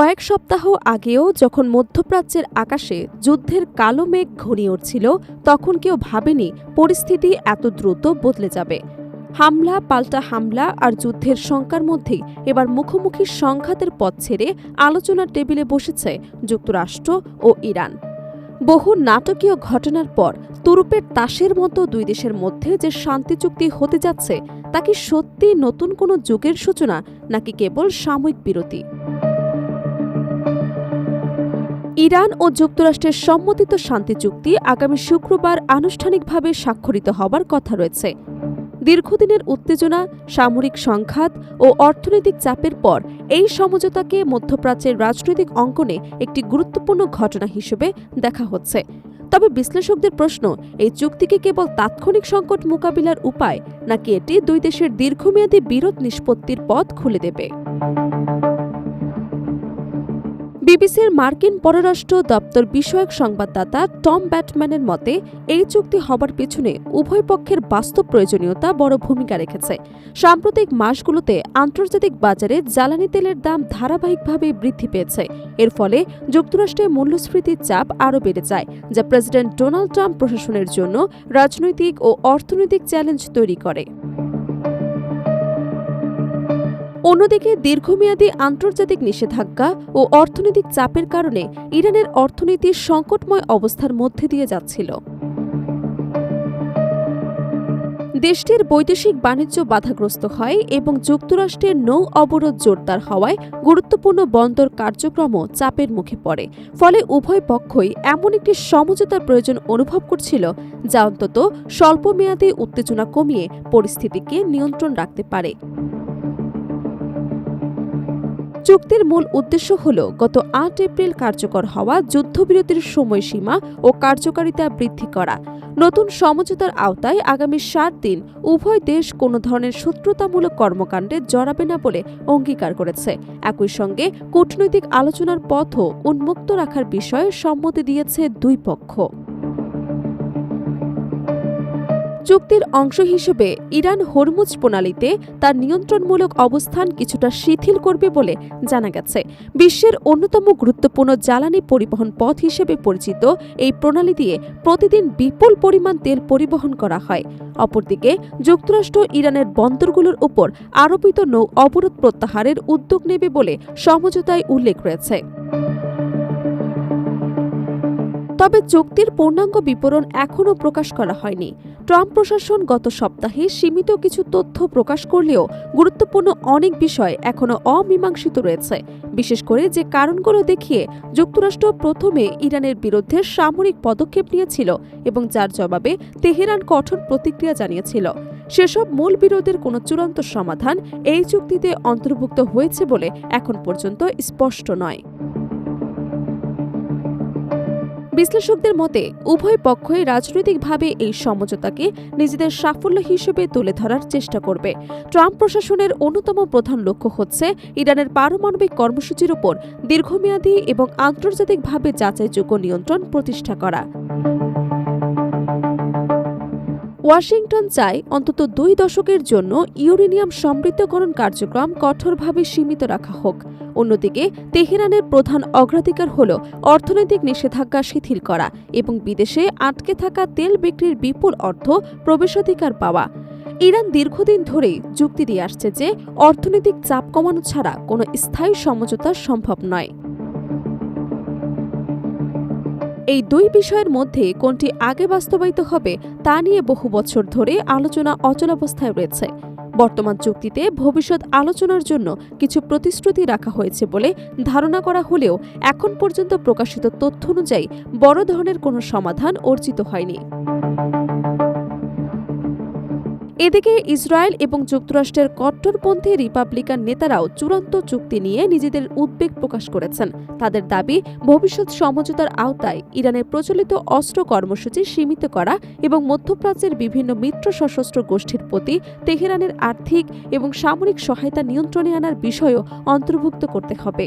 কয়েক সপ্তাহ আগেও যখন মধ্যপ্রাচ্যের আকাশে যুদ্ধের কালো মেঘ ঘনিয়ে উঠছিল, তখন কেউ ভাবেনি পরিস্থিতি এত দ্রুত বদলে যাবে। হামলা পাল্টা হামলা আর যুদ্ধের শঙ্কার মধ্যেই এবার মুখোমুখি সংঘাতের পথ ছেড়ে আলোচনার টেবিলে বসেছে যুক্তরাষ্ট্র ও ইরান। বহু নাটকীয় ঘটনার পর তুরুপের তাসের মতো দুই দেশের মধ্যে যে শান্তি চুক্তি হতে যাচ্ছে, তা কি সত্যি নতুন কোনো যুগের সূচনা নাকি কেবল সাময়িক বিরতি? ইরান ও যুক্তরাষ্ট্রের সম্মতিত শান্তি চুক্তি আগামী শুক্রবার আনুষ্ঠানিকভাবে স্বাক্ষরিত হবার কথা রয়েছে। দীর্ঘদিনের উত্তেজনা, সামরিক সংঘাত ও অর্থনৈতিক চাপের পর এই সমঝোতাকে মধ্যপ্রাচ্যের রাজনৈতিক অঙ্গনে একটি গুরুত্বপূর্ণ ঘটনা হিসেবে দেখা হচ্ছে। তবে বিশ্লেষকদের প্রশ্ন, এই চুক্তিকে কেবল তাৎক্ষণিক সংকট মোকাবিলার উপায়, নাকি এটি দুই দেশের দীর্ঘমেয়াদী বিরোধ নিষ্পত্তির পথ খুলে দেবে? বিবিসির মার্কিন পররাষ্ট্র দপ্তর বিষয়ক সংবাদদাতা টম ব্যাটম্যানের মতে, এই চুক্তি হবার পেছনে উভয় পক্ষের বাস্তব প্রয়োজনীয়তা বড় ভূমিকা রেখেছে। সাম্প্রতিক মাসগুলোতে আন্তর্জাতিক বাজারে জ্বালানি তেলের দাম ধারাবাহিকভাবে বৃদ্ধি পেয়েছে। এর ফলে যুক্তরাষ্ট্রে মূল্যস্ফীতির চাপ আরও বেড়ে যায়, যা প্রেসিডেন্ট ডোনাল্ড ট্রাম্প প্রশাসনের জন্য রাজনৈতিক ও অর্থনৈতিক চ্যালেঞ্জ তৈরি করে। অন্যদিকে দীর্ঘমেয়াদী আন্তর্জাতিক নিষেধাজ্ঞা ও অর্থনৈতিক চাপের কারণে ইরানের অর্থনীতি সংকটময় অবস্থার মধ্যে দিয়ে যাচ্ছিল। দেশটির বৈদেশিক বাণিজ্য বাধাগ্রস্ত হয় এবং যুক্তরাষ্ট্রের নৌ অবরোধ জোরদার হওয়ায় গুরুত্বপূর্ণ বন্দর কার্যক্রমও চাপের মুখে পড়ে। ফলে উভয় পক্ষই এমন একটি সমঝোতার প্রয়োজন অনুভব করছিল, যা অন্তত স্বল্পমেয়াদী উত্তেজনা কমিয়ে পরিস্থিতিকে নিয়ন্ত্রণ রাখতে পারে। চুক্তির মূল উদ্দেশ্য হল গত ৮ এপ্রিল কার্যকর হওয়া যুদ্ধবিরতির সময়সীমা ও কার্যকারিতা বৃদ্ধি করা। নতুন সমঝোতার আওতায় আগামী ৭ দিন উভয় দেশ কোনো ধরনের শত্রুতামূলক কর্মকাণ্ডে জড়াবে না বলে অঙ্গীকার করেছে। একই সঙ্গে কূটনৈতিক আলোচনার পথও উন্মুক্ত রাখার বিষয়ে সম্মতি দিয়েছে দুই পক্ষ। চুক্তির অংশ হিসেবে ইরান হরমুজ প্রণালীতে তার নিয়ন্ত্রণমূলক অবস্থান কিছুটা শিথিল করবে বলে জানা গেছে। বিশ্বের অন্যতম গুরুত্বপূর্ণ জ্বালানি পরিবহন পথ হিসেবে পরিচিত এই প্রণালী দিয়ে প্রতিদিন বিপুল পরিমাণ তেল পরিবহন করা হয়। অপরদিকে যুক্তরাষ্ট্র ইরানের বন্দরগুলোর উপর আরোপিত নৌ অবরোধ প্রত্যাহারের উদ্যোগ নেবে বলে সমঝোতায় উল্লেখ রয়েছে। তবে চুক্তির পূর্ণাঙ্গ বিবরণ এখনও প্রকাশ করা হয়নি। ট্রাম্প প্রশাসন গত সপ্তাহে সীমিত কিছু তথ্য প্রকাশ করলেও গুরুত্বপূর্ণ অনেক বিষয় এখনও অমীমাংসিত রয়েছে, বিশেষ করে যে কারণগুলো দেখিয়ে যুক্তরাষ্ট্র প্রথমে ইরানের বিরুদ্ধে সামরিক পদক্ষেপ নিয়েছিল এবং যার জবাবে তেহরান কঠোর প্রতিক্রিয়া জানিয়েছিল। সেসব মূল বিরোধের কোনো চূড়ান্ত সমাধান এই চুক্তিতে অন্তর্ভুক্ত হয়েছে বলে এখন পর্যন্ত স্পষ্ট নয়। বিশ্লেষকদের মতে, উভয় পক্ষই রাজনৈতিকভাবে এই সমঝোতাকে নিজেদের সাফল্য হিসেবে তুলে ধরার চেষ্টা করবে। ট্রাম্প প্রশাসনের অন্যতম প্রধান লক্ষ্য হচ্ছে ইরানের পারমাণবিক কর্মসূচির উপর দীর্ঘমেয়াদী এবং আন্তর্জাতিকভাবে যাচাইযোগ্য নিয়ন্ত্রণ প্রতিষ্ঠা করা। ওয়াশিংটন চায় অন্তত 2 দশকের জন্য ইউরেনিয়াম সমৃদ্ধকরণ কার্যক্রম কঠোরভাবে সীমিত রাখা হোক। অন্যদিকে তেহরানের প্রধান অগ্রাধিকার হল অর্থনৈতিক নিষেধাজ্ঞা শিথিল করা এবং বিদেশে আটকে থাকা তেল বিক্রির বিপুল অর্থ প্রবেশাধিকার পাওয়া। ইরান দীর্ঘদিন ধরেই যুক্তি দিয়ে আসছে যে অর্থনৈতিক চাপ কমানো ছাড়া কোনো স্থায়ী সমঝোতা সম্ভব নয়। এই দুই বিষয়ের মধ্যে কোনটি আগে বাস্তবায়িত হবে তা নিয়ে বহু বছর ধরে আলোচনা অচলাবস্থায় রয়েছে। বর্তমান চুক্তিতে ভবিষ্যৎ আলোচনার জন্য কিছু প্রতিশ্রুতি রাখা হয়েছে বলে ধারণা করা হলেও এখন পর্যন্ত প্রকাশিত তথ্য অনুযায়ী বড় ধরনের কোনো সমাধান অর্জিত হয়নি। এদিকে ইসরায়েল এবং যুক্তরাষ্ট্রের কট্টরপন্থী রিপাবলিকান নেতারাও চূড়ান্ত চুক্তি নিয়ে নিজেদের উদ্বেগ প্রকাশ করেছেন। তাদের দাবি, ভবিষ্যৎ সমঝোতার আওতায় ইরানের প্রচলিত অস্ত্র কর্মসূচি সীমিত করা এবং মধ্যপ্রাচ্যের বিভিন্ন মিত্র সশস্ত্র গোষ্ঠীর প্রতি তেহরানের আর্থিক এবং সামরিক সহায়তা নিয়ন্ত্রণে আনার বিষয়ও অন্তর্ভুক্ত করতে হবে।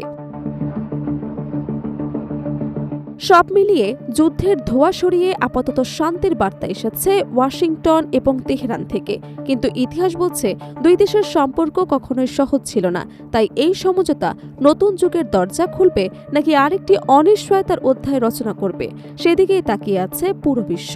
সব মিলিয়ে যুদ্ধের ধোঁয়া সরিয়ে আপাতত শান্তির বার্তা এসেছে ওয়াশিংটন এবং তেহরান থেকে, কিন্তু ইতিহাস বলছে দুই দেশের সম্পর্ক কখনোই সহজ ছিল না। তাই এই সমঝোতা নতুন যুগের দরজা খুলবে নাকি আরেকটি অনিশ্চয়তার অধ্যায় রচনা করবে, সেদিকেই তাকিয়ে আছে পুরো বিশ্ব।